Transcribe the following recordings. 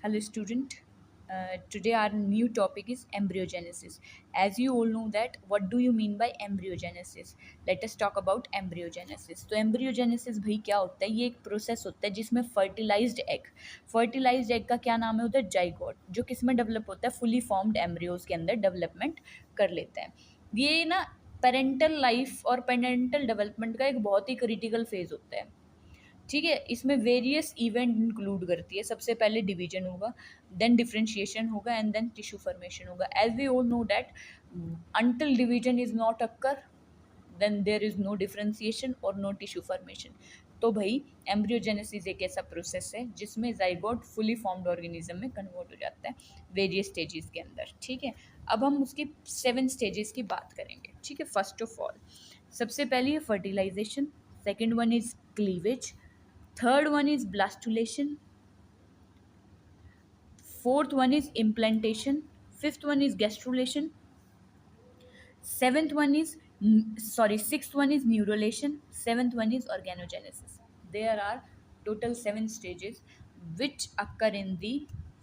Hello student. Today our new topic is embryogenesis. As you all know that what do you mean by embryogenesis? Let us talk about embryogenesis. तो embryogenesis भाई क्या होता है? ये एक process होता है जिसमें फर्टिलाइज्ड एग का क्या नाम है उधर? जाइगोट, जो किस में डेवलप होता है? फुली फॉर्म्ड एम्ब्रियोज के अंदर डेवलपमेंट कर लेते हैं। ये ना पेरेंटल लाइफ और पेरेंटल डेवलपमेंट का एक बहुत ही क्रिटिकल फेज होता है। ठीक है, इसमें वेरियस इवेंट इंक्लूड करती है। सबसे पहले डिवीजन होगा, देन डिफ्रेंशिएशन होगा एंड देन टिश्यू फॉर्मेशन होगा। As we all know that until division is not occur then there is no differentiation और नो टिश्यू फॉर्मेशन। तो भाई एम्ब्रियोजेनेसिस एक ऐसा प्रोसेस है जिसमें जाइगोट फुली फॉर्म्ड ऑर्गेनिज्म में कन्वर्ट हो जाता है वेरियस स्टेजेस के अंदर। ठीक है, अब हम उसकी 7 स्टेजेस की बात करेंगे। ठीक है, फर्स्ट ऑफ ऑल सबसे पहले है fertilisation, second one is cleavage, third one is blastulation, fourth one is implantation, fifth one is gastrulation, sixth one is neurulation, seventh one is organogenesis. There are total 7 stages which occur in the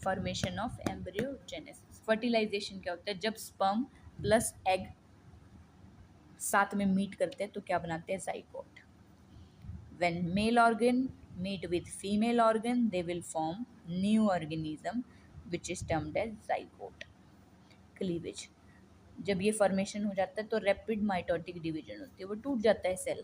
formation of embryogenesis. Fertilization क्या होता है? जब sperm plus egg साथ में meet करते हैं तो क्या बनाते हैं? Zygote. When male organ meet with female organ, they will form new organism which is termed as zygote. Cleavage. जब ये फॉर्मेशन हो जाता है तो रैपिड माइटोटिक डिवीजन होती है, वो टूट जाता है सेल,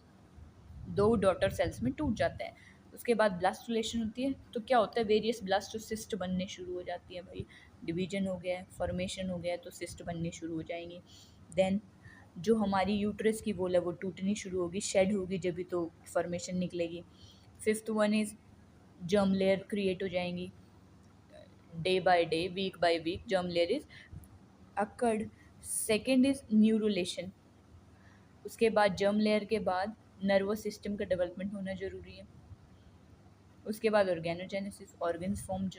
2 डॉटर सेल्स में टूट जाता है। उसके बाद ब्लास्टुलेशन होती है, तो क्या होता है? वेरियस ब्लास्टोसिस्ट बनने शुरू हो जाती है। भाई डिवीजन हो गया है, फॉर्मेशन हो गया है, तो सिस्ट बनने शुरू हो जाएंगी। देन जो हमारी यूट्रस की वॉल है वो टूटनी शुरू होगी, शेड होगी, जब भी तो फॉर्मेशन निकलेगी। Fifth one is germ layer create हो जाएंगी, day by day, week by week germ layer is occurred. Second is neurulation, उसके बाद जर्म लेयर के बाद नर्वस सिस्टम का डेवलपमेंट होना जरूरी है। उसके बाद ऑर्गेनोजेनेसिस, ऑर्गन्स फॉर्म्ड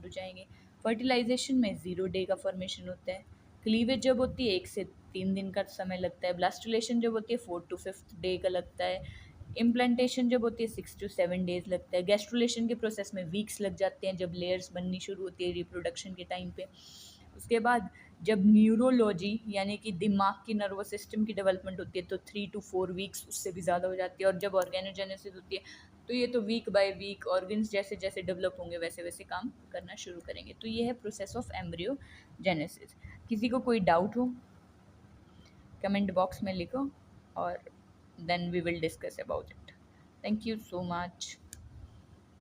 हो जाएंगे। फर्टिलाइजेशन में 0 डे का फॉर्मेशन होता है। क्लीवेज जब होती है 1 से 3 दिन का समय लगता है। ब्लास्टुलेशन जब होती है 4 to 5 डे का लगता है। इम्प्लांटेशन जब होती है 6 to 7 डेज लगता है। गैस्ट्रुलेशन के प्रोसेस में वीक्स लग जाते हैं जब लेयर्स बननी शुरू होती है रिप्रोडक्शन के टाइम पे। उसके बाद जब न्यूरोलॉजी यानी कि दिमाग की नर्वस सिस्टम की डेवलपमेंट होती है तो 3 to 4 वीक्स, उससे भी ज़्यादा हो जाती है। और जब ऑर्गेनोजेनेसिस होती है तो ये तो वीक बाय वीक ऑर्गन्स जैसे जैसे डेवलप होंगे वैसे वैसे काम करना शुरू करेंगे। तो ये है प्रोसेस ऑफ एम्ब्रियोजेनेसिस। किसी को कोई डाउट हो कमेंट बॉक्स में लिखो और then we will discuss about it. Thank you so much.